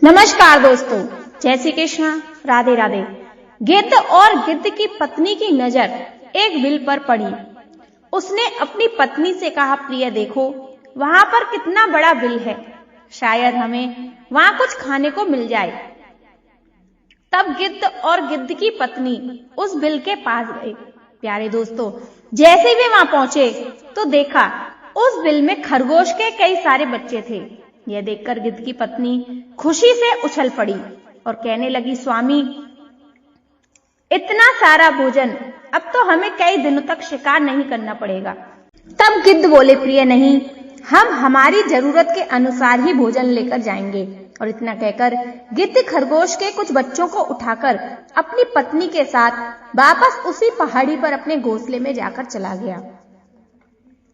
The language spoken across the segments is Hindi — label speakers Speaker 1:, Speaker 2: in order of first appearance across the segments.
Speaker 1: नमस्कार दोस्तों, जय श्री कृष्ण, राधे राधे। गिद्ध और गिद्ध की पत्नी की नजर एक बिल पर पड़ी। उसने अपनी पत्नी से कहा, प्रिय देखो, वहां पर कितना बड़ा बिल है, शायद हमें वहां कुछ खाने को मिल जाए। तब गिद्ध और गिद्ध की पत्नी उस बिल के पास गए। प्यारे दोस्तों, जैसे वे वहां पहुंचे तो देखा उस बिल में खरगोश के कई सारे बच्चे थे। यह देखकर गिद्ध की पत्नी खुशी से उछल पड़ी और कहने लगी, स्वामी, इतना सारा भोजन, अब तो हमें कई दिनों तक शिकार नहीं करना पड़ेगा। तब गिद्ध बोले, प्रिय नहीं, हम हमारी जरूरत के अनुसार ही भोजन लेकर जाएंगे। और इतना कहकर गिद्ध खरगोश के कुछ बच्चों को उठाकर अपनी पत्नी के साथ वापस उसी पहाड़ी पर अपने घोंसले में जाकर चला गया।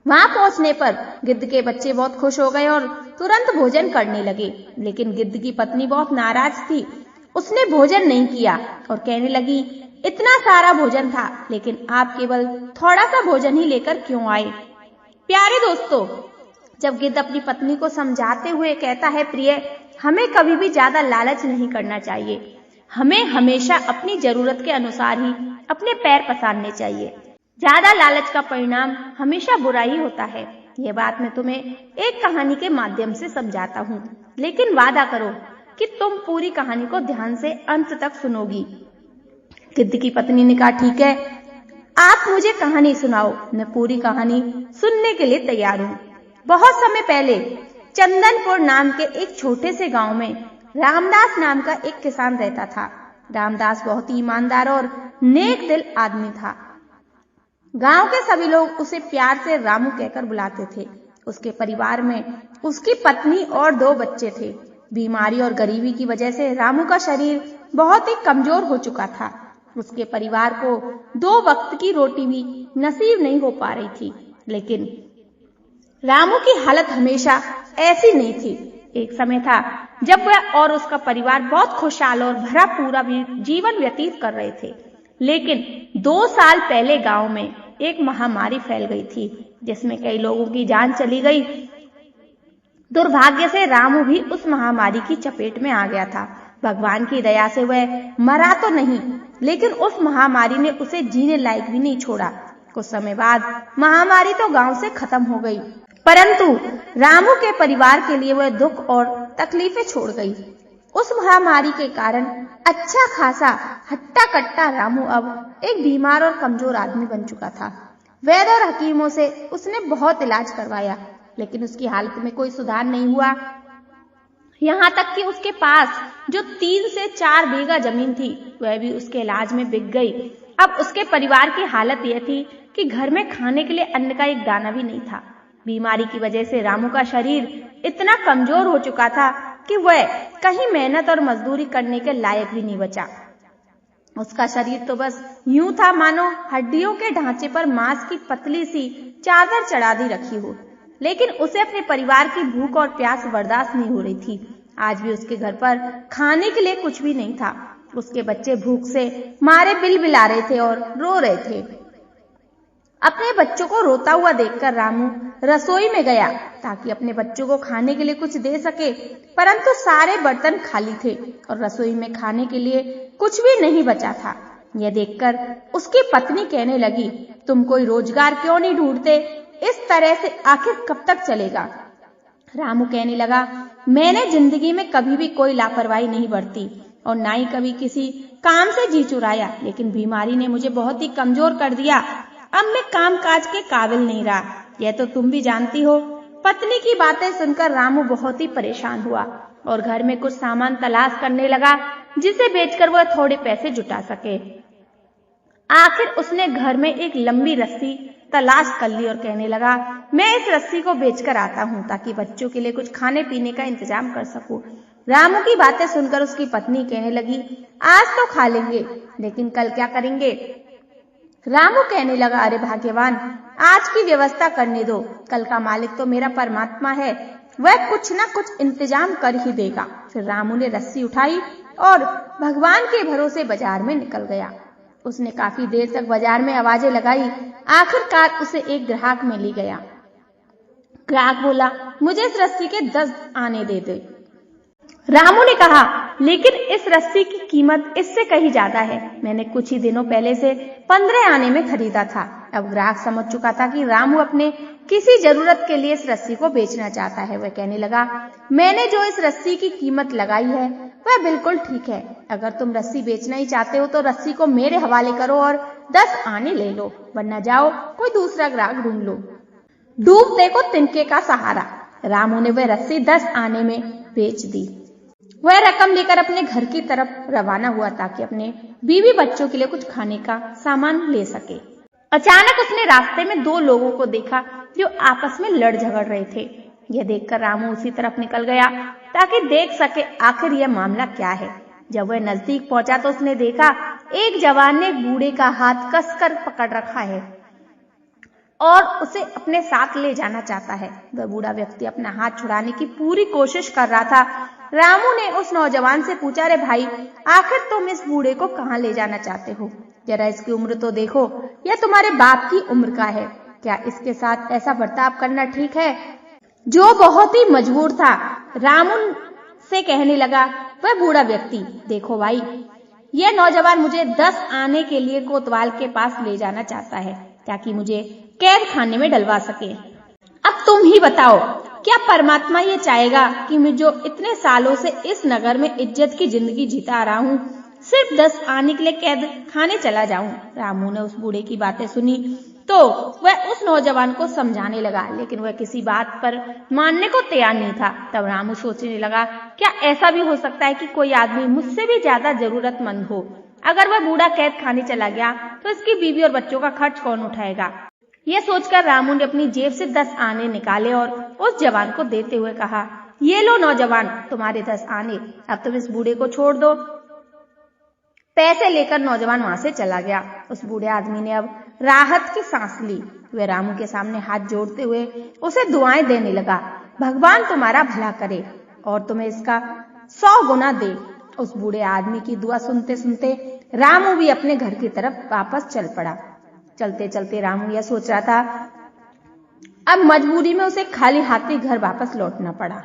Speaker 1: वहां पहुंचने पर गिद्ध के बच्चे बहुत खुश हो गए और तुरंत भोजन करने लगे। लेकिन गिद्ध की पत्नी बहुत नाराज थी। उसने भोजन नहीं किया और कहने लगी, इतना सारा भोजन था, लेकिन आप केवल थोड़ा सा भोजन ही लेकर क्यों आए? प्यारे दोस्तों, जब गिद्ध अपनी पत्नी को समझाते हुए कहता है, प्रिय, हमें कभी भी ज्यादा लालच नहीं करना चाहिए, हमें हमेशा अपनी जरूरत के अनुसार ही अपने पैर पसारने चाहिए। ज्यादा लालच का परिणाम हमेशा बुरा ही होता है। ये बात मैं तुम्हें एक कहानी के माध्यम से समझाता हूँ, लेकिन वादा करो कि तुम पूरी कहानी को ध्यान से अंत तक सुनोगी। गिद्ध की पत्नी ने कहा, ठीक है, आप मुझे कहानी सुनाओ, मैं पूरी कहानी सुनने के लिए तैयार हूँ। बहुत समय पहले चंदनपुर नाम के एक छोटे से गांव में रामदास नाम का एक किसान रहता था। रामदास बहुत ही ईमानदार और नेक दिल आदमी था। गांव के सभी लोग उसे प्यार से रामू कहकर बुलाते थे। उसके परिवार में उसकी पत्नी और 2 बच्चे थे। बीमारी और गरीबी की वजह से रामू का शरीर बहुत ही कमजोर हो चुका था। उसके परिवार को 2 वक्त की रोटी भी नसीब नहीं हो पा रही थी। लेकिन रामू की हालत हमेशा ऐसी नहीं थी। एक समय था जब वह और उसका परिवार बहुत खुशहाल और भरा पूरा जीवन व्यतीत कर रहे थे। लेकिन 2 साल पहले गांव में एक महामारी फैल गई थी, जिसमें कई लोगों की जान चली गई। दुर्भाग्य से रामू भी उस महामारी की चपेट में आ गया था। भगवान की दया से वह मरा तो नहीं, लेकिन उस महामारी ने उसे जीने लायक भी नहीं छोड़ा। कुछ समय बाद महामारी तो गांव से खत्म हो गई, परंतु रामू के परिवार के लिए वह दुख और तकलीफें छोड़ गई। उस महामारी के कारण अच्छा खासा हट्टा कट्टा रामू अब एक बीमार और कमजोर आदमी बन चुका था। वैद्य और हकीमों से उसने बहुत इलाज करवाया, लेकिन उसकी हालत में कोई सुधार नहीं हुआ। यहाँ तक कि उसके पास जो 3 से 4 बीघा जमीन थी, वह भी उसके इलाज में बिक गई। अब उसके परिवार की हालत यह थी कि घर में खाने के लिए अन्न का एक दाना भी नहीं था। बीमारी की वजह से रामू का शरीर इतना कमजोर हो चुका था कि वह कहीं मेहनत और मजदूरी करने के लायक भी नहीं बचा। उसका शरीर तो बस यूं था मानो हड्डियों के ढांचे पर मांस की पतली सी चादर चढ़ा दी रखी हो। लेकिन उसे अपने परिवार की भूख और प्यास बर्दाश्त नहीं हो रही थी। आज भी उसके घर पर खाने के लिए कुछ भी नहीं था। उसके बच्चे भूख से मारे बिलबिला रहे थे और रो रहे थे। अपने बच्चों को रोता हुआ देखकर रामू रसोई में गया ताकि अपने बच्चों को खाने के लिए कुछ दे सके, परंतु सारे बर्तन खाली थे और रसोई में खाने के लिए कुछ भी नहीं बचा था। यह देखकर उसकी पत्नी कहने लगी, तुम कोई रोजगार क्यों नहीं ढूंढते? इस तरह से आखिर कब तक चलेगा? रामू कहने लगा, मैंने जिंदगी में कभी भी कोई लापरवाही नहीं बरती और ना ही कभी किसी काम से जी चुराया, लेकिन बीमारी ने मुझे बहुत ही कमजोर कर दिया। अब मैं काम काज के काबिल नहीं रहा, यह तो तुम भी जानती हो। पत्नी की बातें सुनकर रामू बहुत ही परेशान हुआ और घर में कुछ सामान तलाश करने लगा, जिसे बेचकर वह थोड़े पैसे जुटा सके। आखिर उसने घर में एक लंबी रस्सी तलाश कर ली और कहने लगा, मैं इस रस्सी को बेचकर आता हूँ ताकि बच्चों के लिए कुछ खाने पीने का इंतजाम कर सकूं। रामू की बातें सुनकर उसकी पत्नी कहने लगी, आज तो खा लेंगे, लेकिन कल क्या करेंगे? रामू कहने लगा, अरे भाग्यवान, आज की व्यवस्था करने दो, कल का मालिक तो मेरा परमात्मा है, वह कुछ ना कुछ इंतजाम कर ही देगा। फिर रामू ने रस्सी उठाई और भगवान के भरोसे बाजार में निकल गया। उसने काफी देर तक बाजार में आवाजें लगाई। आखिरकार उसे एक ग्राहक मिल गया। ग्राहक बोला, मुझे इस रस्सी के 10 आने दे दे। रामू ने कहा, लेकिन इस रस्सी की कीमत इससे कहीं ज्यादा है। मैंने कुछ ही दिनों पहले से 15 आने में खरीदा था। अब ग्राहक समझ चुका था कि रामू अपने किसी जरूरत के लिए इस रस्सी को बेचना चाहता है। वह कहने लगा, मैंने जो इस रस्सी की कीमत लगाई है वह बिल्कुल ठीक है। अगर तुम रस्सी बेचना ही चाहते हो तो रस्सी को मेरे हवाले करो और 10 आने ले लो, वरना जाओ कोई दूसरा ग्राहक ढूंढ लो। डूबते को तिनके का सहारा। रामू ने वह रस्सी 10 आने में बेच दी। वह रकम लेकर अपने घर की तरफ रवाना हुआ ताकि अपने बीवी बच्चों के लिए कुछ खाने का सामान ले सके। अचानक उसने रास्ते में 2 लोगों को देखा जो आपस में लड़ झगड़ रहे थे। यह देखकर रामू उसी तरफ निकल गया ताकि देख सके आखिर यह मामला क्या है। जब वह नजदीक पहुंचा तो उसने देखा एक जवान ने बूढ़े का हाथ कसकर पकड़ रखा है और उसे अपने साथ ले जाना चाहता है। वह बूढ़ा व्यक्ति अपना हाथ छुड़ाने की पूरी कोशिश कर रहा था। रामू ने उस नौजवान से पूछा, अरे भाई, आखिर तुम इस बूढ़े को कहाँ ले जाना चाहते हो? जरा इसकी उम्र तो देखो, यह तुम्हारे बाप की उम्र का है। क्या इसके साथ ऐसा बर्ताव करना ठीक है? जो बहुत ही मजबूर था, रामू से कहने लगा वह बूढ़ा व्यक्ति, देखो भाई, यह नौजवान मुझे 10 आने के लिए कोतवाल के पास ले जाना चाहता है ताकि मुझे कैद खाने में डलवा सके। अब तुम ही बताओ, क्या परमात्मा ये चाहेगा कि मैं जो इतने सालों से इस नगर में इज्जत की जिंदगी जीता आ रहा हूँ, सिर्फ 10 आने के लिए कैद खाने चला जाऊं? रामू ने उस बूढ़े की बातें सुनी तो वह उस नौजवान को समझाने लगा, लेकिन वह किसी बात पर मानने को तैयार नहीं था। तब रामू सोचने लगा, क्या ऐसा भी हो सकता है कि कोई आदमी मुझसे भी ज्यादा जरूरतमंद हो? अगर वह बूढ़ा कैद खाने चला गया तो इसकी बीवी और बच्चों का खर्च कौन उठाएगा? यह सोचकर रामू ने अपनी जेब से 10 आने निकाले और उस जवान को देते हुए कहा, ये लो नौजवान, तुम्हारे 10 आने, अब तुम इस बूढ़े को छोड़ दो। पैसे लेकर नौजवान वहां से चला गया। उस बूढ़े आदमी ने अब राहत की सांस ली। वह रामू के सामने हाथ जोड़ते हुए उसे दुआएं देने लगा, भगवान तुम्हारा भला करे और तुम्हें इसका 100 गुना दे। उस बूढ़े आदमी की दुआ सुनते सुनते रामू भी अपने घर की तरफ वापस चल पड़ा। चलते चलते रामू यह सोच रहा था, अब मजबूरी में उसे खाली हाथी घर वापस लौटना पड़ा,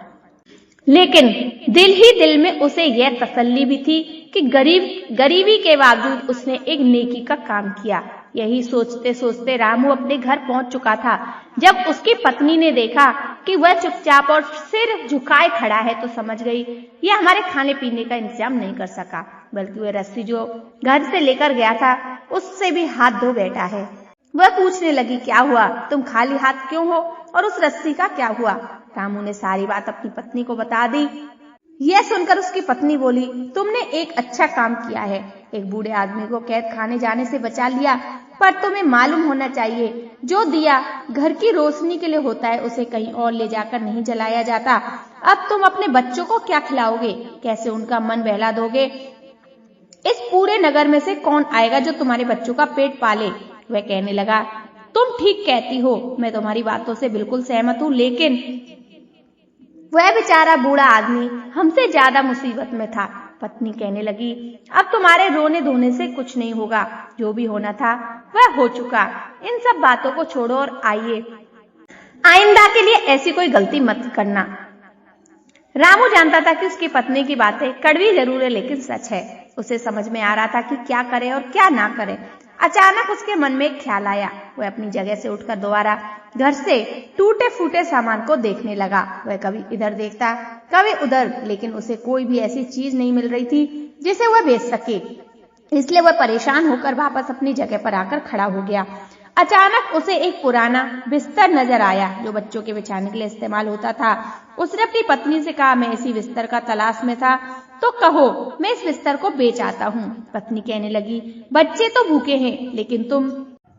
Speaker 1: लेकिन दिल ही दिल में उसे यह तसल्ली भी थी कि गरीबी के बावजूद उसने एक नेकी का काम किया। यही सोचते सोचते रामू अपने घर पहुंच चुका था। जब उसकी पत्नी ने देखा कि वह चुपचाप और सिर झुकाए खड़ा है तो समझ गई यह हमारे खाने पीने का इंतजाम नहीं कर सका, बल्कि वह रस्सी जो घर से लेकर गया था उससे भी हाथ धो बैठा है। वह पूछने लगी, क्या हुआ? तुम खाली हाथ क्यों हो और उस रस्सी का क्या हुआ? रामू ने सारी बात अपनी पत्नी को बता दी। यह सुनकर उसकी पत्नी बोली, तुमने एक अच्छा काम किया है, एक बूढ़े आदमी को कैद खाने जाने से बचा लिया, पर तुम्हें मालूम होना चाहिए जो दिया घर की रोशनी के लिए होता है उसे कहीं और ले जाकर नहीं जलाया जाता। अब तुम अपने बच्चों को क्या खिलाओगे? कैसे उनका मन बहला दोगे? इस पूरे नगर में से कौन आएगा जो तुम्हारे बच्चों का पेट पाले? वह कहने लगा, तुम ठीक कहती हो, मैं तुम्हारी बातों से बिल्कुल सहमत हूँ, लेकिन वह बेचारा बूढ़ा आदमी हमसे ज्यादा मुसीबत में था। पत्नी कहने लगी, अब तुम्हारे रोने धोने से कुछ नहीं होगा, जो भी होना था वह हो चुका। इन सब बातों को छोड़ो और आइए, आइंदा के लिए ऐसी कोई गलती मत करना। रामू जानता था कि उसकी पत्नी की बातें कड़वी जरूर है लेकिन सच है। उसे समझ में आ रहा था कि क्या करे और क्या ना करे। अचानक उसके मन में एक ख्याल आया। वह अपनी जगह से उठकर दोबारा घर से टूटे फूटे सामान को देखने लगा। वह कभी इधर देखता कभी उधर, लेकिन उसे कोई भी ऐसी चीज नहीं मिल रही थी जिसे वह बेच सके। इसलिए वह परेशान होकर वापस अपनी जगह पर आकर खड़ा हो गया। अचानक उसे एक पुराना बिस्तर नजर आया जो बच्चों के बिछाने के लिए इस्तेमाल होता था। उसने अपनी पत्नी से कहा, मैं इसी बिस्तर का तलाश में था, तो कहो मैं इस बिस्तर को बेच आता हूँ। पत्नी कहने लगी, बच्चे तो भूखे हैं, लेकिन तुम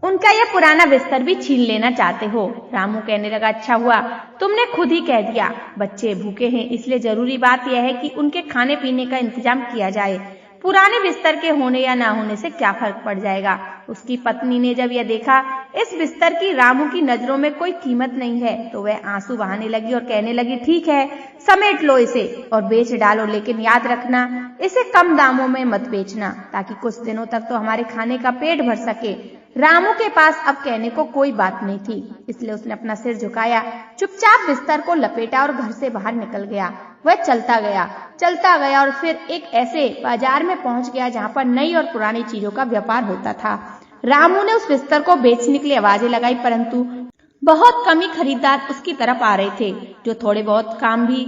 Speaker 1: उनका यह पुराना बिस्तर भी छीन लेना चाहते हो। रामू कहने लगा, अच्छा हुआ तुमने खुद ही कह दिया, बच्चे भूखे हैं, इसलिए जरूरी बात यह है कि उनके खाने पीने का इंतजाम किया जाए। पुराने बिस्तर के होने या ना होने से क्या फर्क पड़ जाएगा। उसकी पत्नी ने जब यह देखा इस बिस्तर की रामू की नजरों में कोई कीमत नहीं है, तो वह आंसू बहाने लगी और कहने लगी, ठीक है, समेट लो इसे और बेच डालो, लेकिन याद रखना इसे कम दामों में मत बेचना, ताकि कुछ दिनों तक तो हमारे खाने का पेट भर सके। रामू के पास अब कहने को कोई बात नहीं थी, इसलिए उसने अपना सिर झुकाया, चुपचाप बिस्तर को लपेटा और घर से बाहर निकल गया। वह चलता गया और फिर एक ऐसे बाजार में पहुंच गया जहां पर नई और पुरानी चीजों का व्यापार होता था। रामू ने उस बिस्तर को बेचने के लिए आवाजें लगाई, परंतु बहुत कम ही खरीदार उसकी तरफ आ रहे थे। जो थोड़े बहुत काम भी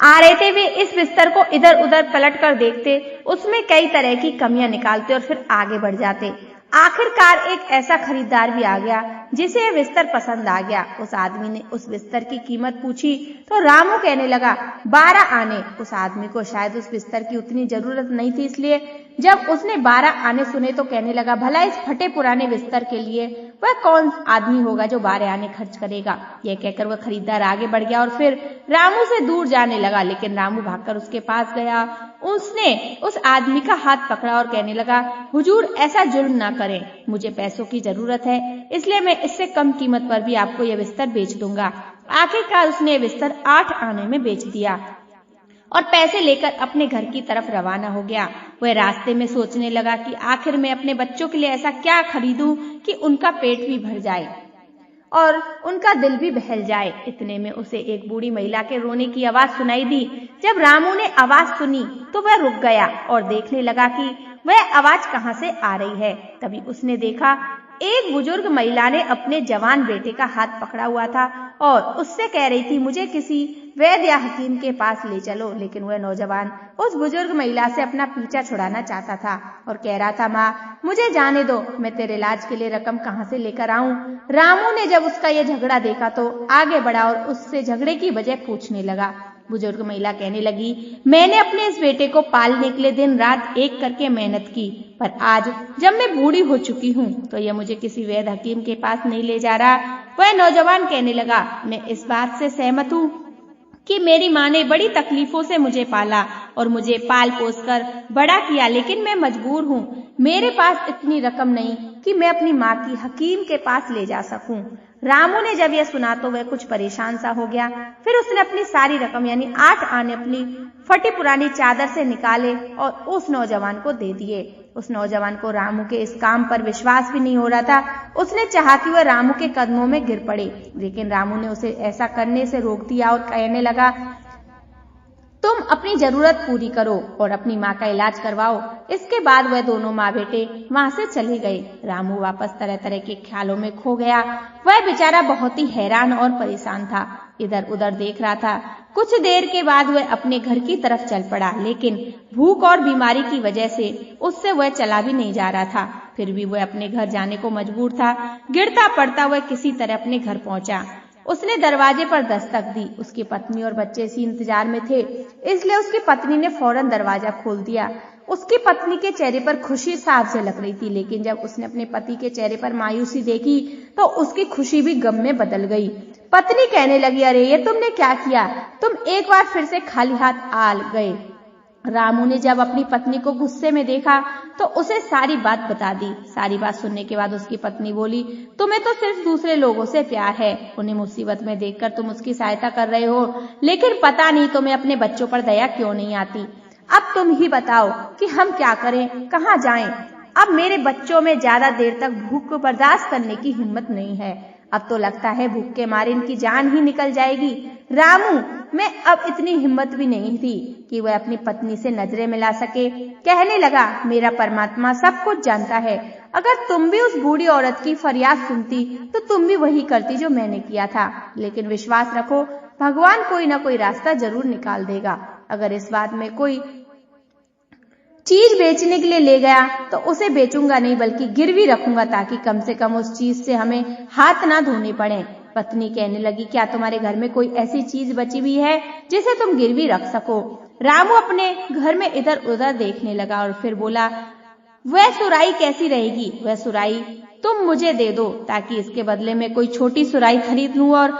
Speaker 1: आ रहे थे वे इस बिस्तर को इधर उधर पलट कर देखते, उसमें कई तरह की कमियां निकालते और फिर आगे बढ़ जाते। आखिरकार एक ऐसा खरीदार भी आ गया जिसे यह बिस्तर पसंद आ गया। उस आदमी ने उस बिस्तर की कीमत पूछी तो रामू कहने लगा 12 आने। उस आदमी को शायद उस बिस्तर की उतनी जरूरत नहीं थी, इसलिए जब उसने 12 आने सुने तो कहने लगा भला इस फटे पुराने बिस्तर के लिए वह कौन आदमी होगा जो 12 आने खर्च करेगा। यह कहकर वह खरीदार आगे बढ़ गया और फिर रामू से दूर जाने लगा, लेकिन रामू भागकर उसके पास गया। उसने उस आदमी का हाथ पकड़ा और कहने लगा हुजूर ऐसा जुल्म ना करें, मुझे पैसों की जरूरत है, इसलिए मैं इससे कम कीमत पर भी आपको यह बिस्तर बेच दूंगा। आखिरकार उसने यह बिस्तर 8 आने में बेच दिया और पैसे लेकर अपने घर की तरफ रवाना हो गया। वह रास्ते में सोचने लगा कि आखिर मैं अपने बच्चों के लिए ऐसा क्या खरीदूं कि उनका पेट भी भर जाए और उनका दिल भी बहल जाए। इतने में उसे एक बूढ़ी महिला के रोने की आवाज सुनाई दी। जब रामू ने आवाज सुनी तो वह रुक गया और देखने लगा कि वह आवाज कहां से आ रही है। तभी उसने देखा एक बुजुर्ग महिला ने अपने जवान बेटे का हाथ पकड़ा हुआ था और उससे कह रही थी मुझे किसी वैद्य या हकीम के पास ले चलो। लेकिन वह नौजवान उस बुजुर्ग महिला से अपना पीछा छुड़ाना चाहता था और कह रहा था माँ मुझे जाने दो, मैं तेरे इलाज के लिए रकम कहाँ से लेकर आऊं। रामू ने जब उसका यह झगड़ा देखा तो आगे बढ़ा और उससे झगड़े की वजह पूछने लगा। बुजुर्ग महिला कहने लगी मैंने अपने इस बेटे को पालने के लिए दिन रात एक करके मेहनत की, पर आज जब मैं बूढ़ी हो चुकी हूँ तो यह मुझे किसी वैद्य हकीम के पास नहीं ले जा रहा। वह नौजवान कहने लगा मैं इस बात से सहमत हूँ कि मेरी माँ ने बड़ी तकलीफों से मुझे पाला और मुझे पाल पोस कर बड़ा किया, लेकिन मैं मजबूर हूँ, मेरे पास इतनी रकम नहीं कि मैं अपनी माँ की हकीम के पास ले जा सकूं। रामू ने जब यह सुना तो वह कुछ परेशान सा हो गया। फिर उसने अपनी सारी रकम यानी 8 आने अपनी फटी पुरानी चादर से निकाले और उस नौजवान को दे दिए। उस नौजवान को रामू के इस काम पर विश्वास भी नहीं हो रहा था। उसने चाहा कि वह रामू के कदमों में गिर पड़े, लेकिन रामू ने उसे ऐसा करने से रोक दिया और कहने लगा तुम अपनी जरूरत पूरी करो और अपनी माँ का इलाज करवाओ। इसके बाद वह दोनों माँ बेटे वहां से चले गए। रामू वापस तरह तरह के ख्यालों में खो गया। वह बेचारा बहुत ही हैरान और परेशान था, इधर उधर देख रहा था। कुछ देर के बाद वह अपने घर की तरफ चल पड़ा, लेकिन भूख और बीमारी की वजह से उससे वह चला भी नहीं जा रहा था। फिर भी वह अपने घर जाने को मजबूर था। गिरता पड़ता वह किसी तरह अपने घर पहुंचा। उसने दरवाजे पर दस्तक दी। उसकी पत्नी और बच्चे इसी इंतजार में थे, इसलिए उसकी पत्नी ने फौरन दरवाजा खोल दिया। उसकी पत्नी के चेहरे पर खुशी साफ झलक रही थी, लेकिन जब उसने अपने पति के चेहरे पर मायूसी देखी तो उसकी खुशी भी गम में बदल गई। पत्नी कहने लगी अरे ये तुमने क्या किया, तुम एक बार फिर से खाली हाथ आ गए। रामू ने जब अपनी पत्नी को गुस्से में देखा तो उसे सारी बात बता दी। सारी बात सुनने के बाद उसकी पत्नी बोली तुम्हें तो सिर्फ दूसरे लोगों से प्यार है, उन्हें मुसीबत में देखकर तुम उसकी सहायता कर रहे हो, लेकिन पता नहीं तुम्हें अपने बच्चों पर दया क्यों नहीं आती। अब तुम ही बताओ कि हम क्या करें, कहाँ जाएं? अब मेरे बच्चों में ज्यादा देर तक भूख को बर्दाश्त करने की हिम्मत नहीं है। अब तो लगता है भूख के मारे इनकी जान ही निकल जाएगी। रामू में अब इतनी हिम्मत भी नहीं थी कि वह अपनी पत्नी से नजरें मिला सके। कहने लगा मेरा परमात्मा सब कुछ जानता है, अगर तुम भी उस बूढ़ी औरत की फरियाद सुनती तो तुम भी वही करती जो मैंने किया था। लेकिन विश्वास रखो भगवान कोई ना कोई रास्ता जरूर निकाल देगा। अगर इस बात में कोई चीज बेचने के लिए ले गया तो उसे बेचूंगा नहीं बल्कि गिरवी रखूंगा, ताकि कम से कम उस चीज से हमें हाथ ना धोने पड़े। पत्नी कहने लगी क्या तुम्हारे घर में कोई ऐसी चीज बची हुई है जिसे तुम गिरवी रख सको? रामू अपने घर में इधर उधर देखने लगा और फिर बोला वह सुराही कैसी रहेगी? वह सुराही तुम मुझे दे दो ताकि इसके बदले में कोई छोटी सुराही खरीद लूं और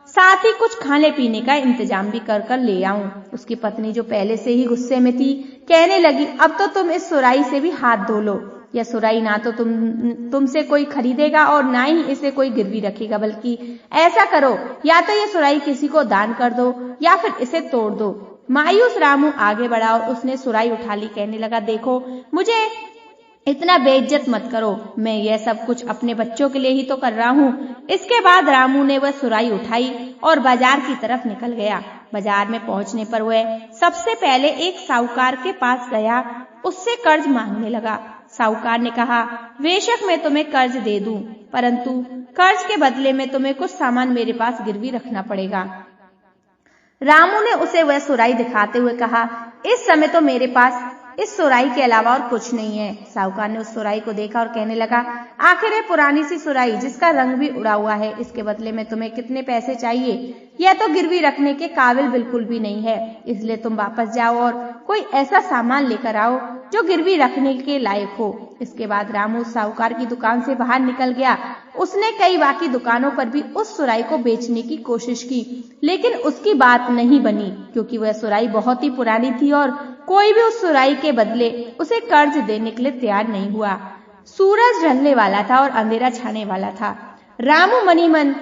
Speaker 1: साथ ही कुछ खाने पीने का इंतजाम भी कर कर ले आऊं। उसकी पत्नी जो पहले से ही गुस्से में थी कहने लगी अब तो तुम इस सुराही से भी हाथ धो लो। यह सुराही ना तो तुमसे कोई खरीदेगा और ना ही इसे कोई गिरवी रखेगा, बल्कि ऐसा करो या तो यह सुराही किसी को दान कर दो या फिर इसे तोड़ दो। मायूस रामू आगे बढ़ा और उसने सुराही उठा ली। कहने लगा देखो मुझे इतना बेइज्जत मत करो, मैं यह सब कुछ अपने बच्चों के लिए ही तो कर रहा हूँ। इसके बाद रामू ने वह सुराही उठाई और बाजार की तरफ निकल गया। बाजार में पहुंचने पर वह सबसे पहले एक साहूकार के पास गया, उससे कर्ज मांगने लगा। साहूकार ने कहा, बेशक मैं तुम्हें कर्ज दे दूं, परंतु कर्ज के बदले में तुम्हें कुछ सामान मेरे पास गिरवी रखना पड़ेगा। रामू ने उसे वह सुराही दिखाते हुए कहा, इस समय तो मेरे पास इस सुराही के अलावा और कुछ नहीं है। साहूकार ने उस सुराही को देखा और कहने लगा, आखिर ये पुरानी सी सुराही जिसका रंग भी उड़ा हुआ है, इसके बदले में तुम्हें कितने पैसे चाहिए? यह तो गिरवी रखने के काबिल बिल्कुल भी नहीं है, इसलिए तुम वापस जाओ और कोई ऐसा सामान लेकर आओ जो गिरवी रखने के लायक हो। इसके बाद रामू साहूकार की दुकान से बाहर निकल गया। उसने कई बाकी दुकानों पर भी उस सुराही को बेचने की कोशिश की, लेकिन उसकी बात नहीं बनी, क्योंकि वह सुराही बहुत ही पुरानी थी और कोई भी उस सुराही के बदले उसे कर्ज देने के लिए तैयार नहीं हुआ। सूरज ढलने वाला था और अंधेरा छाने वाला था। रामू मनी मन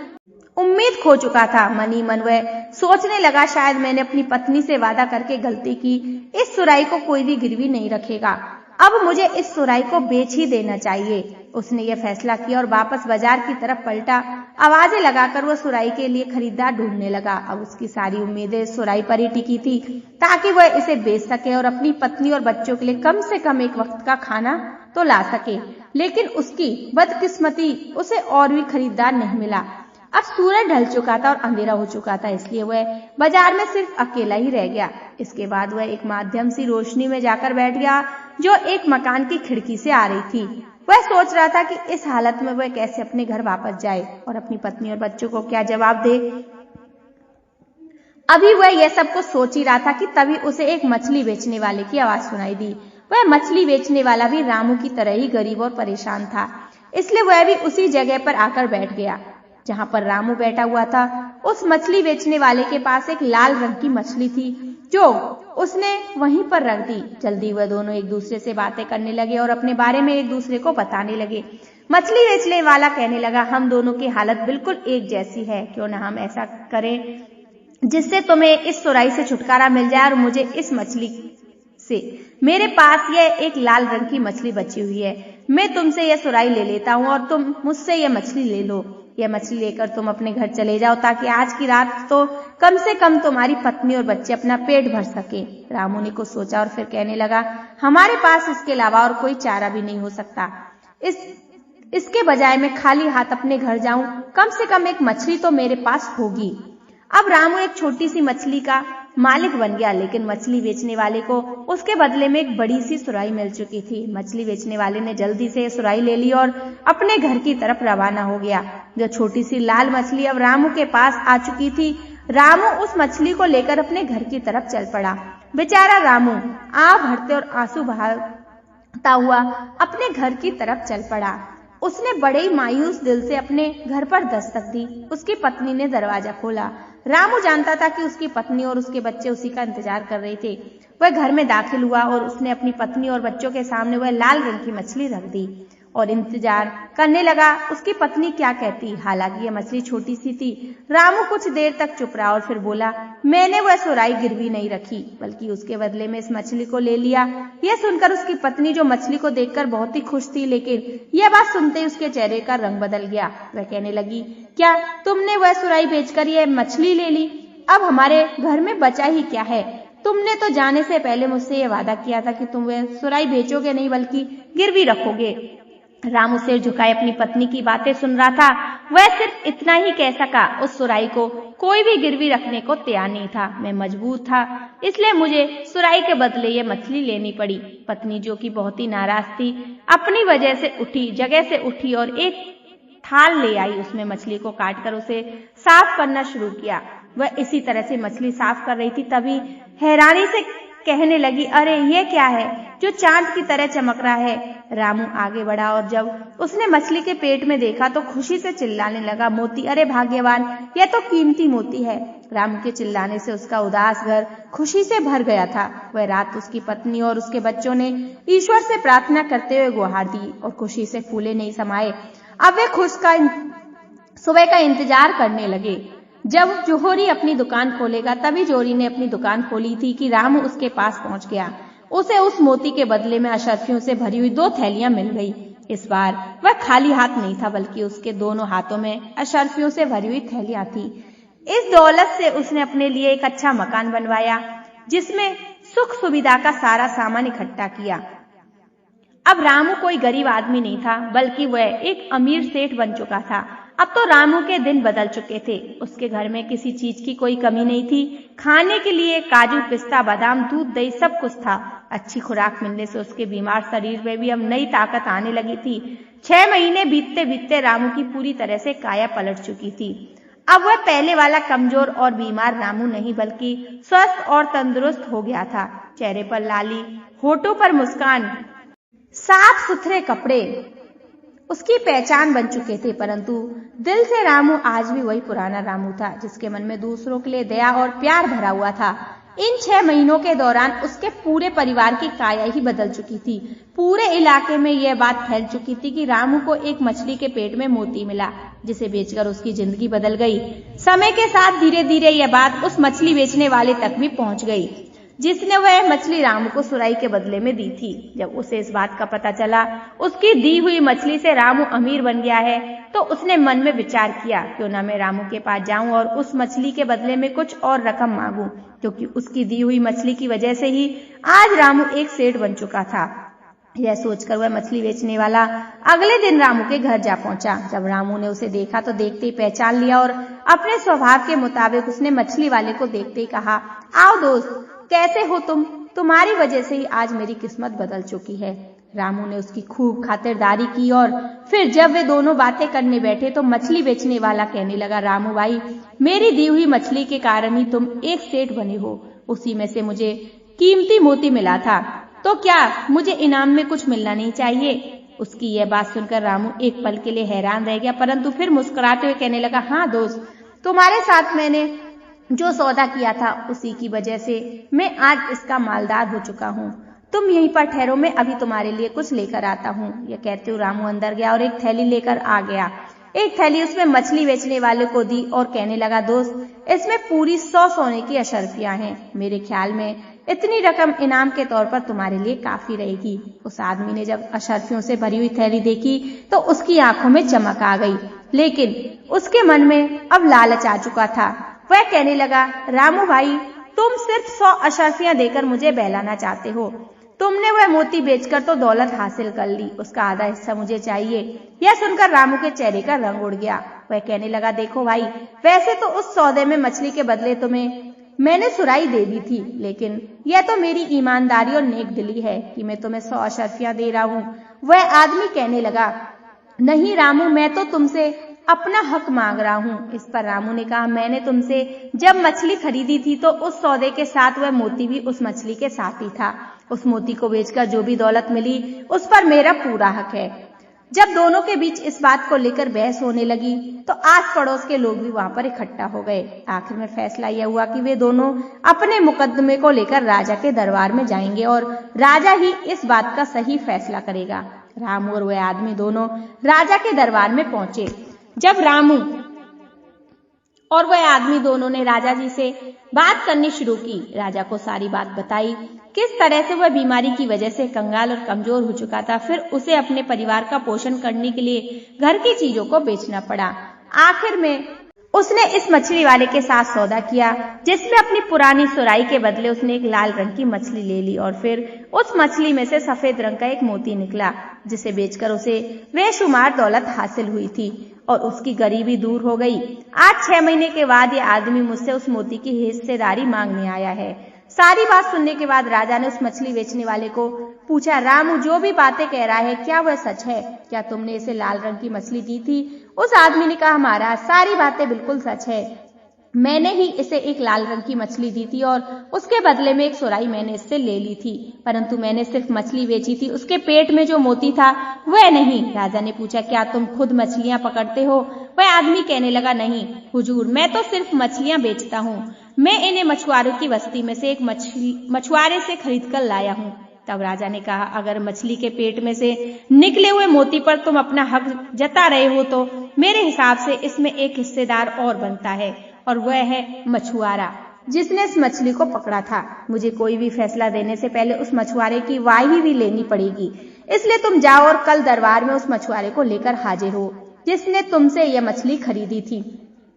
Speaker 1: उम्मीद खो चुका था। मनी मन वह सोचने लगा, शायद मैंने अपनी पत्नी से वादा करके गलती की। इस सुराही को कोई भी गिरवी नहीं रखेगा, अब मुझे इस सुराही को बेच ही देना चाहिए। उसने यह फैसला किया और वापस बाजार की तरफ पलटा। आवाजें लगाकर वह सुराही के लिए खरीदार ढूंढने लगा। अब उसकी सारी उम्मीदें इस सुराही पर ही टिकी थी, ताकि वह इसे बेच सके और अपनी पत्नी और बच्चों के लिए कम से कम एक वक्त का खाना तो ला सके। लेकिन उसकी बदकिस्मती, उसे और भी खरीदार नहीं मिला। अब सूरज ढल चुका था और अंधेरा हो चुका था, इसलिए वह बाजार में सिर्फ अकेला ही रह गया। इसके बाद वह एक माध्यम सी रोशनी में जाकर बैठ गया, जो एक मकान की खिड़की से आ रही थी। वह सोच रहा था कि इस हालत में वह कैसे अपने घर वापस जाए और अपनी पत्नी और बच्चों को क्या जवाब दे। अभी वह यह सब कुछ सोच ही रहा था कि तभी उसे एक मछली बेचने वाले की आवाज सुनाई दी। वह मछली बेचने वाला भी रामू की तरह ही गरीब और परेशान था, इसलिए वह भी उसी जगह पर आकर बैठ गया जहां पर रामू बैठा हुआ था। उस मछली बेचने वाले के पास एक लाल रंग की मछली थी, जो उसने वहीं पर रख दी। जल्दी वह दोनों एक दूसरे से बातें करने लगे और अपने बारे में एक दूसरे को बताने लगे। मछली बेचने वाला कहने लगा, हम दोनों की हालत बिल्कुल एक जैसी है, क्यों ना हम ऐसा करें जिससे तुम्हें इस सुराही से छुटकारा मिल जाए और मुझे इस मछली से। मेरे पास यह एक लाल रंग की मछली बची हुई है, मैं तुमसे यह सुराही ले लेता हूँ और तुम मुझसे यह मछली ले लो। यह मछली लेकर तुम अपने घर चले जाओ, ताकि आज की रात तो कम से कम तुम्हारी पत्नी और बच्चे अपना पेट भर सके। रामू ने कुछ सोचा और फिर कहने लगा, हमारे पास इसके अलावा और कोई चारा भी नहीं हो सकता। इसके बजाय मैं खाली हाथ अपने घर जाऊं, कम से कम एक मछली तो मेरे पास होगी। अब रामू एक छोटी सी मछली का मालिक बन गया, लेकिन मछली बेचने वाले को उसके बदले में एक बड़ी सी सुराही मिल चुकी थी। मछली बेचने वाले ने जल्दी से सुराही ले ली और अपने घर की तरफ रवाना हो गया। जो छोटी सी लाल मछली अब रामू के पास आ चुकी थी, रामू उस मछली को लेकर अपने घर की तरफ चल पड़ा। बेचारा रामू आह भरते और आंसू बहाता हुआ अपने घर की तरफ चल पड़ा। उसने बड़े ही मायूस दिल से अपने घर पर दस्तक दी। उसकी पत्नी ने दरवाजा खोला। रामू जानता था कि उसकी पत्नी और उसके बच्चे उसी का इंतजार कर रहे थे। वह घर में दाखिल हुआ और उसने अपनी पत्नी और बच्चों के सामने वह लाल रंग की मछली रख दी और इंतजार करने लगा उसकी पत्नी क्या कहती। हालांकि यह मछली छोटी सी थी। रामू कुछ देर तक चुप रहा और फिर बोला, मैंने वह सुराही गिरवी नहीं रखी, बल्कि उसके बदले में इस मछली को ले लिया। यह सुनकर उसकी पत्नी, जो मछली को देखकर बहुत ही खुश थी, लेकिन यह बात सुनते ही उसके चेहरे का रंग बदल गया। वह कहने लगी, क्या तुमने वह सुराही बेचकर यह मछली ले ली? अब हमारे घर में बचा ही क्या है? तुमने तो जाने से पहले मुझसे यह वादा किया था कि तुम वह सुराही बेचोगे नहीं, बल्कि गिरवी रखोगे। रामू सिर झुकाए अपनी पत्नी की बातें सुन रहा था। वह सिर्फ इतना ही कह सका, उस सुराही को कोई भी गिरवी रखने को तैयार नहीं था। मैं मजबूर था, इसलिए मुझे सुराही के बदले ये मछली लेनी पड़ी। पत्नी, जो कि बहुत ही नाराज थी, अपनी जगह से उठी और एक थाल ले आई। उसमें मछली को काटकर उसे साफ करना शुरू किया। वह इसी तरह से मछली साफ कर रही थी, तभी हैरानी से कहने लगी, अरे ये क्या है जो चांद की तरह चमक रहा है? रामू आगे बढ़ा और जब उसने मछली के पेट में देखा तो खुशी से चिल्लाने लगा, मोती, अरे भाग्यवान, यह तो कीमती मोती है। रामू के चिल्लाने से उसका उदास घर खुशी से भर गया था। वह रात उसकी पत्नी और उसके बच्चों ने ईश्वर से प्रार्थना करते हुए गुहार दी और खुशी से फूले नहीं समाये। अब वे सुबह का इंतजार करने लगे जब जोहरी अपनी दुकान खोलेगा। तभी जोहरी ने अपनी दुकान खोली थी कि रामू उसके पास पहुंच गया। उसे उस मोती के बदले में अशर्फियों से भरी हुई 2 थैलियां मिल गई। इस बार वह खाली हाथ नहीं था, बल्कि उसके दोनों हाथों में अशर्फियों से भरी हुई थैलियां थी। इस दौलत से उसने अपने लिए एक अच्छा मकान बनवाया, जिसमें सुख सुविधा का सारा सामान इकट्ठा किया। अब रामू कोई गरीब आदमी नहीं था, बल्कि वह एक अमीर सेठ बन चुका था। अब तो रामू के दिन बदल चुके थे। उसके घर में किसी चीज की कोई कमी नहीं थी। खाने के लिए काजू, पिस्ता, बादाम, दूध, दही सब कुछ था। अच्छी खुराक मिलने से उसके बीमार शरीर में भी अब नई ताकत आने लगी थी। 6 महीने बीतते बीतते रामू की पूरी तरह से काया पलट चुकी थी। अब वह पहले वाला कमजोर और बीमार रामू नहीं, बल्कि स्वस्थ और तंदुरुस्त हो गया था। चेहरे पर लाली, होठों पर मुस्कान, साफ सुथरे कपड़े उसकी पहचान बन चुके थे। परंतु दिल से रामू आज भी वही पुराना रामू था, जिसके मन में दूसरों के लिए दया और प्यार भरा हुआ था। इन 6 महीनों के दौरान उसके पूरे परिवार की काया ही बदल चुकी थी। पूरे इलाके में यह बात फैल चुकी थी कि रामू को एक मछली के पेट में मोती मिला, जिसे बेचकर उसकी जिंदगी बदल गई। समय के साथ धीरे धीरे यह बात उस मछली बेचने वाले तक भी पहुंच गई, जिसने वह मछली रामू को सुराई के बदले में दी थी। जब उसे इस बात का पता चला उसकी दी हुई मछली से रामू अमीर बन गया है, तो उसने मन में विचार किया, क्यों ना मैं रामू के पास जाऊं और उस मछली के बदले में कुछ और रकम मांगूं, क्योंकि उसकी दी हुई मछली की वजह से ही आज रामू एक सेठ बन चुका था। यह सोचकर वह मछली बेचने वाला अगले दिन रामू के घर जा पहुंचा। जब रामू ने उसे देखा तो देखते ही पहचान लिया और अपने स्वभाव के मुताबिक उसने मछली वाले को देखते ही कहा, आओ दोस्त, कैसे हो तुम? तुम्हारी वजह से ही आज मेरी किस्मत बदल चुकी है। रामू ने उसकी खूब खातिरदारी की और फिर जब वे दोनों बातें करने बैठे तो मछली बेचने वाला कहने लगा, रामू भाई, मेरी दी हुई मछली के कारण ही तुम एक सेठ बने हो। उसी में से मुझे कीमती मोती मिला था, तो क्या मुझे इनाम में कुछ मिलना नहीं चाहिए? उसकी यह बात सुनकर रामू एक पल के लिए हैरान रह गया, परंतु फिर मुस्कुराते हुए कहने लगा, हाँ दोस्त, तुम्हारे साथ मैंने जो सौदा किया था उसी की वजह से मैं आज इसका मालदार हो चुका हूँ। तुम यहीं पर ठहरो, मैं अभी तुम्हारे लिए कुछ लेकर आता हूँ। यह कहते हुए रामू अंदर गया और एक थैली लेकर आ गया। एक थैली उसमें मछली बेचने वाले को दी और कहने लगा, दोस्त, इसमें पूरी 100 सोने की अशर्फियां हैं। मेरे ख्याल में इतनी रकम इनाम के तौर पर तुम्हारे लिए काफी रहेगी। उस आदमी ने जब अशर्फियों से भरी हुई थैली देखी तो उसकी आंखों में चमक आ गई, लेकिन उसके मन में अब लालच आ चुका था। वह कहने लगा, रामू भाई, तुम सिर्फ 100 अशर्फियां देकर मुझे बहलाना चाहते हो। तुमने वह मोती बेचकर तो दौलत हासिल कर ली, उसका आधा हिस्सा मुझे चाहिए। यह सुनकर रामू के चेहरे का रंग उड़ गया। वह कहने लगा, देखो भाई, वैसे तो उस सौदे में मछली के बदले तुम्हें मैंने सुराई दे दी थी, लेकिन यह तो मेरी ईमानदारी और नेक दिली है कि मैं तुम्हें 100 अशर्फियां दे रहा हूँ। वह आदमी कहने लगा, नहीं रामू, मैं तो तुमसे अपना हक मांग रहा हूँ। इस पर रामू ने कहा, मैंने तुमसे जब मछली खरीदी थी तो उस सौदे के साथ वह मोती भी उस मछली के साथ ही था। उस मोती को बेचकर जो भी दौलत मिली उस पर मेरा पूरा हक है। जब दोनों के बीच इस बात को लेकर बहस होने लगी तो आस पड़ोस के लोग भी वहां पर इकट्ठा हो गए। आखिर में फैसला यह हुआ कि वे दोनों अपने मुकदमे को लेकर राजा के दरबार में जाएंगे और राजा ही इस बात का सही फैसला करेगा। रामू और वह आदमी दोनों राजा के दरबार में पहुंचे। जब रामू और वह आदमी दोनों ने राजा जी से बात करनी शुरू की, राजा को सारी बात बताई, किस तरह से वह बीमारी की वजह से कंगाल और कमजोर हो चुका था। फिर उसे अपने परिवार का पोषण करने के लिए घर की चीजों को बेचना पड़ा। आखिर में उसने इस मछली वाले के साथ सौदा किया, जिसमें अपनी पुरानी सुराई के बदले उसने एक लाल रंग की मछली ले ली और फिर उस मछली में से सफेद रंग का एक मोती निकला, जिसे बेचकर उसे बेशुमार दौलत हासिल हुई थी और उसकी गरीबी दूर हो गई। आज 6 महीने के बाद ये आदमी मुझसे उस मोती की हिस्सेदारी मांगने आया है। सारी बात सुनने के बाद राजा ने उस मछली बेचने वाले को पूछा, रामू जो भी बातें कह रहा है क्या वह सच है? क्या तुमने इसे लाल रंग की मछली दी थी? उस आदमी ने कहा, महाराज, सारी बातें बिल्कुल सच है। मैंने ही इसे एक लाल रंग की मछली दी थी और उसके बदले में एक सुराई मैंने इससे ले ली थी, परंतु मैंने सिर्फ मछली बेची थी, उसके पेट में जो मोती था वह नहीं। राजा ने पूछा, क्या तुम खुद मछलियां पकड़ते हो? वह आदमी कहने लगा, नहीं हुजूर, मैं तो सिर्फ मछलियां बेचता हूँ। मैं इन्हें मछुआरों की बस्ती में से एक मछुआरे से खरीद कर लाया हूँ। तब राजा ने कहा, अगर मछली के पेट में से निकले हुए मोती पर तुम अपना हक जता रहे हो तो मेरे हिसाब से इसमें एक हिस्सेदार और बनता है, और वह है मछुआरा जिसने इस मछली को पकड़ा था। मुझे कोई भी फैसला देने से पहले उस मछुआरे की वाही भी लेनी पड़ेगी, इसलिए तुम जाओ और कल दरबार में उस मछुआरे को लेकर हाजिर हो जिसने तुमसे यह मछली खरीदी थी।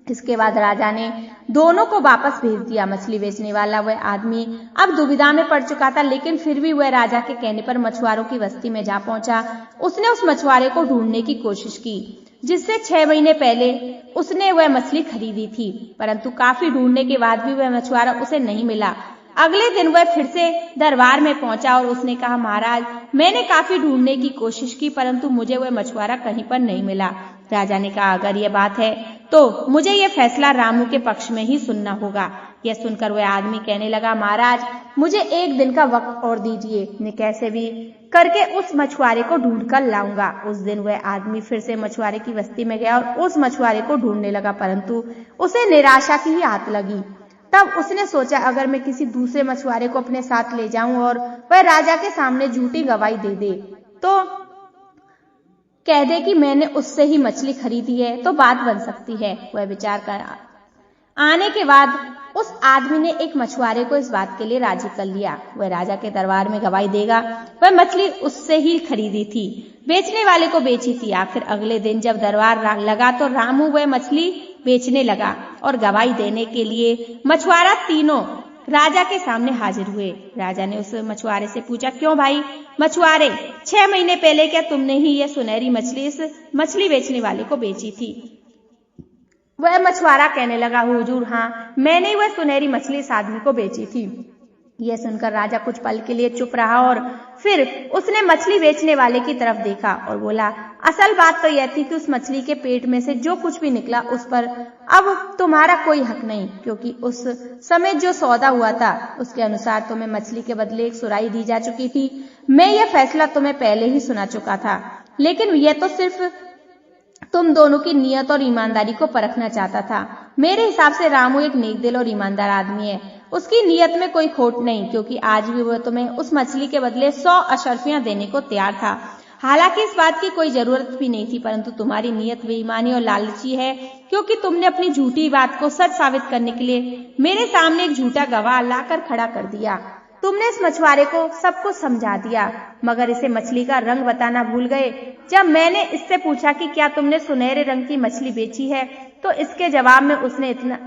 Speaker 1: इसके बाद राजा ने दोनों को वापस भेज दिया। मछली बेचने वाला वह आदमी अब दुविधा में पड़ चुका था, लेकिन फिर भी वह राजा के कहने पर मछुआरों की बस्ती में जा पहुंचा। उसने उस मछुआरे को ढूंढने की कोशिश की जिससे 6 महीने पहले उसने वह मछली खरीदी थी, परंतु काफी ढूंढने के बाद भी वह मछुआरा उसे नहीं मिला। अगले दिन वह फिर से दरबार में पहुंचा और उसने कहा, महाराज, मैंने काफी ढूंढने की कोशिश की परंतु मुझे वह मछुआरा कहीं पर नहीं मिला। राजा ने कहा, अगर यह बात है तो मुझे यह फैसला रामू के पक्ष में ही सुनना होगा। यह सुनकर वह आदमी कहने लगा, महाराज, मुझे 1 दिन का वक्त और दीजिए, मैं कैसे भी करके उस मछुआरे को ढूंढ कर लाऊंगा। उस दिन वह आदमी फिर से मछुआरे की बस्ती में गया और उस मछुआरे को ढूंढने लगा, परंतु उसे निराशा की ही आत लगी। तब उसने सोचा, अगर मैं किसी दूसरे मछुआरे को अपने साथ ले जाऊं और वह राजा के सामने झूठी गवाही दे तो कह दे कि मैंने उससे ही मछली खरीदी है, तो बात बन सकती है। वह विचार कर आने के बाद उस आदमी ने एक मछुआरे को इस बात के लिए राजी कर लिया। वह राजा के दरबार में गवाही देगा वह मछली उससे ही खरीदी थी, बेचने वाले को बेची थी। आखिर अगले दिन जब दरबार लगा तो रामू वह मछली बेचने लगा और गवाही देने के लिए मछुआरा तीनों राजा के सामने हाजिर हुए। राजा ने उस मछुआरे से पूछा, क्यों भाई मछुआरे, 6 महीने पहले क्या तुमने ही यह सुनहरी मछली इस मछली बेचने वाले को बेची थी? वह मछुआरा कहने लगा, हुजूर, हाँ, मैंने ही वह सुनहरी मछली इस आदमी को बेची थी। यह सुनकर राजा कुछ पल के लिए चुप रहा और फिर उसने मछली बेचने वाले की तरफ देखा और बोला, असल बात तो यह थी कि उस मछली के पेट में से जो कुछ भी निकला उस पर अब तुम्हारा कोई हक नहीं, क्योंकि उस समय जो सौदा हुआ था उसके अनुसार तुम्हें मछली के बदले एक सुराही दी जा चुकी थी। मैं यह फैसला तुम्हें पहले ही सुना चुका था, लेकिन यह तो सिर्फ तुम दोनों की नियत और ईमानदारी को परखना चाहता था। मेरे हिसाब से रामू एक नेक दिल और ईमानदार आदमी है, उसकी नियत में कोई खोट नहीं, क्योंकि आज भी वह तुम्हें उस मछली के बदले 100 अशर्फियां देने को तैयार था। हालांकि इस बात की कोई जरूरत भी नहीं थी, परंतु तुम्हारी नियत बेईमानी और लालची है, क्योंकि तुमने अपनी झूठी बात को सच साबित करने के लिए मेरे सामने एक झूठा गवाह लाकर खड़ा कर दिया। तुमने इस मछुआरे को सब कुछ समझा दिया, मगर इसे मछली का रंग बताना भूल गए। जब मैंने इससे पूछा कि क्या तुमने सुनहरे रंग की मछली बेची है, तो इसके जवाब में उसने इतना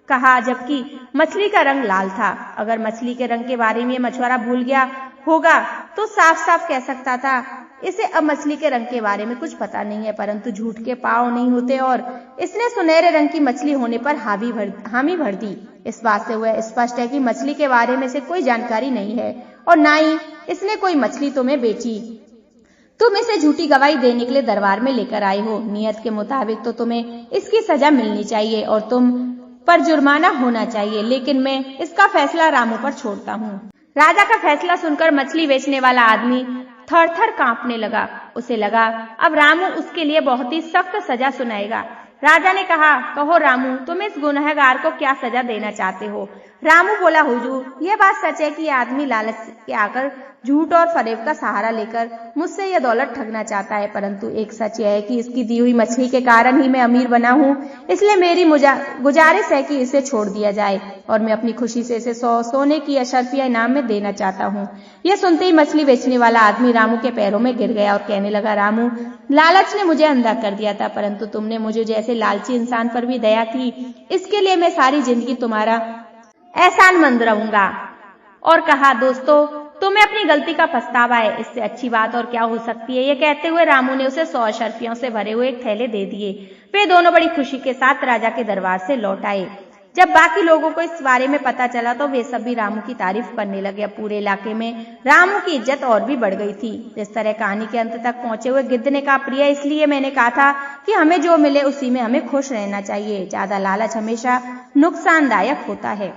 Speaker 1: कहा जबकि मछली का रंग लाल था। अगर मछली के रंग के बारे में मछुआरा भूल गया होगा तो साफ साफ कह सकता था, इसे अब मछली के रंग के बारे में कुछ पता नहीं है, परंतु झूठ के पांव नहीं होते और इसने सुनहरे रंग की मछली होने पर हामी भर दी। इस बात से वह स्पष्ट है कि मछली के बारे में से कोई जानकारी नहीं है और ना ही इसने कोई मछली तुम्हें बेची। तुम इसे झूठी गवाही देने के लिए दरबार में लेकर आए हो। नियत के मुताबिक तो तुम्हें इसकी सजा मिलनी चाहिए और तुम पर जुर्माना होना चाहिए, लेकिन मैं इसका फैसला रामू पर छोड़ता हूँ। राजा का फैसला सुनकर मछली बेचने वाला आदमी थर थर कांपने लगा। उसे लगा अब रामू उसके लिए बहुत ही सख्त सजा सुनाएगा। राजा ने कहा, कहो रामू, तुम इस गुनहगार को क्या सजा देना चाहते हो? रामू बोला, हुजूर, यह बात सच है कि यह आदमी लालच के आकर झूठ और फरेब का सहारा लेकर मुझसे यह दौलत ठगना चाहता है, परंतु एक सच यह है कि इसकी दी हुई मछली के कारण ही मैं अमीर बना हूँ। इसलिए मेरी गुजारिश है कि इसे छोड़ दिया जाए और मैं अपनी खुशी से इसे 100 सोने की अशर्फिया इनाम में देना चाहता हूँ। यह सुनते ही मछली बेचने वाला आदमी रामू के पैरों में गिर गया और कहने लगा, रामू, लालच ने मुझे अंधा कर दिया था, परंतु तुमने मुझे जैसे लालची इंसान पर भी दया की, इसके लिए मैं सारी जिंदगी तुम्हारा एहसानमंद रहूंगा। और कहा, दोस्तों, तुम्हें अपनी गलती का पछतावा है, इससे अच्छी बात और क्या हो सकती है। ये कहते हुए रामू ने उसे 100 अशर्फियों से भरे हुए एक थैले दे दिए। वे दोनों बड़ी खुशी के साथ राजा के दरबार से लौट आए। जब बाकी लोगों को इस बारे में पता चला तो वे सब भी रामू की तारीफ करने लगे। पूरे इलाके में रामू की इज्जत और भी बढ़ गई थी। इस तरह कहानी के अंत तक पहुंचे हुए गिद्ध ने कहा, प्रिय, इसलिए मैंने कहा था कि हमें जो मिले उसी में हमें खुश रहना चाहिए। ज्यादा लालच हमेशा नुकसानदायक होता है।